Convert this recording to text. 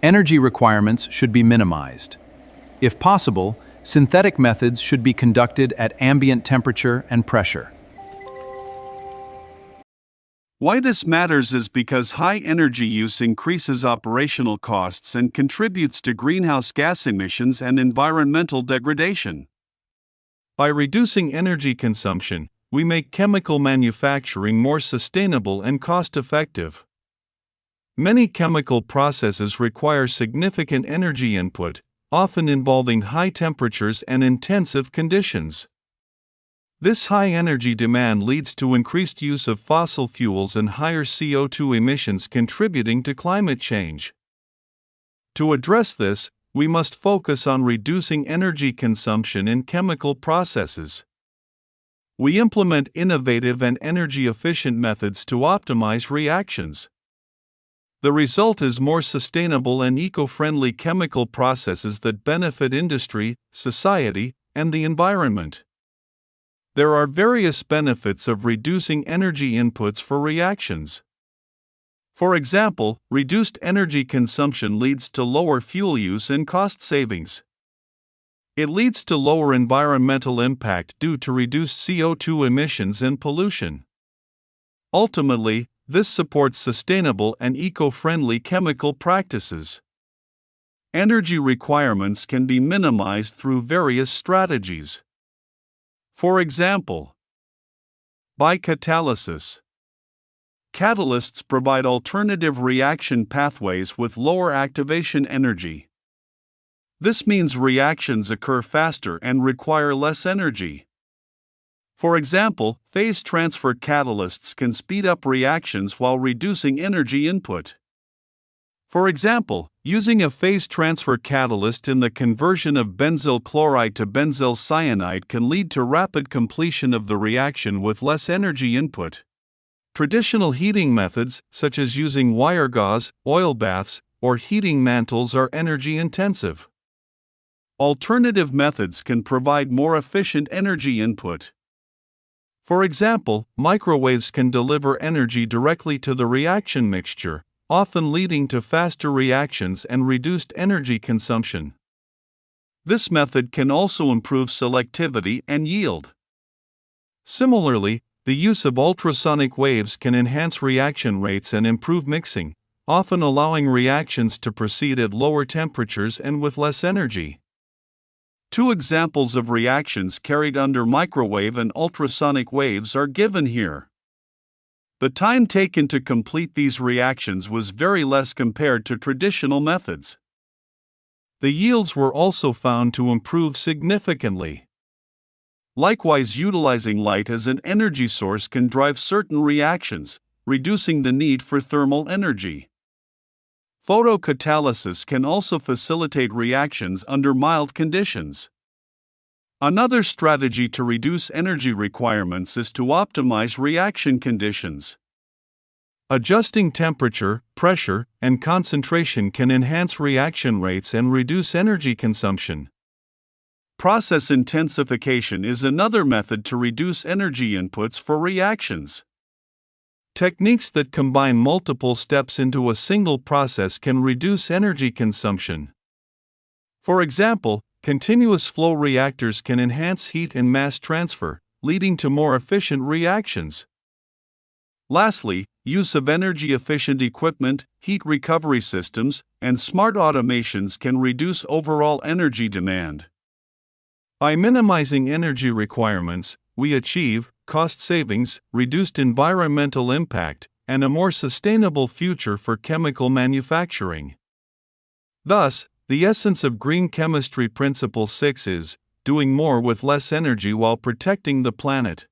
Energy requirements should be minimized. If possible, synthetic methods should be conducted at ambient temperature and pressure. Why this matters is because high energy use increases operational costs and contributes to greenhouse gas emissions and environmental degradation. By reducing energy consumption, we make chemical manufacturing more sustainable and cost-effective. Many chemical processes require significant energy input, often involving high temperatures and intensive conditions. This high energy demand leads to increased use of fossil fuels and higher CO2 emissions, contributing to climate change. To address this, we must focus on reducing energy consumption in chemical processes. We implement innovative and energy-efficient methods to optimize reactions. The result is more sustainable and eco-friendly chemical processes that benefit industry, society, and the environment. There are various benefits of reducing energy inputs for reactions. For example, reduced energy consumption leads to lower fuel use and cost savings. It leads to lower environmental impact due to reduced CO2 emissions and pollution. Ultimately, this supports sustainable and eco-friendly chemical practices. Energy requirements can be minimized through various strategies. For example, by catalysis. Catalysts provide alternative reaction pathways with lower activation energy. This means reactions occur faster and require less energy. For example, phase transfer catalysts can speed up reactions while reducing energy input. For example, using a phase transfer catalyst in the conversion of benzyl chloride to benzyl cyanide can lead to rapid completion of the reaction with less energy input. Traditional heating methods, such as using wire gauze, oil baths, or heating mantles, are energy intensive. Alternative methods can provide more efficient energy input. For example, microwaves can deliver energy directly to the reaction mixture, often leading to faster reactions and reduced energy consumption. This method can also improve selectivity and yield. Similarly, the use of ultrasonic waves can enhance reaction rates and improve mixing, often allowing reactions to proceed at lower temperatures and with less energy. Two examples of reactions carried under microwave and ultrasonic waves are given here. The time taken to complete these reactions was very less compared to traditional methods. The yields were also found to improve significantly. Likewise, utilizing light as an energy source can drive certain reactions, reducing the need for thermal energy. Photocatalysis can also facilitate reactions under mild conditions. Another strategy to reduce energy requirements is to optimize reaction conditions. Adjusting temperature, pressure, and concentration can enhance reaction rates and reduce energy consumption. Process intensification is another method to reduce energy inputs for reactions. Techniques that combine multiple steps into a single process can reduce energy consumption. For example, continuous flow reactors can enhance heat and mass transfer, leading to more efficient reactions. Lastly, use of energy-efficient equipment, heat recovery systems, and smart automations can reduce overall energy demand. By minimizing energy requirements, we achieve cost savings, reduced environmental impact, and a more sustainable future for chemical manufacturing. Thus, the essence of green chemistry principle 6 is doing more with less energy while protecting the planet.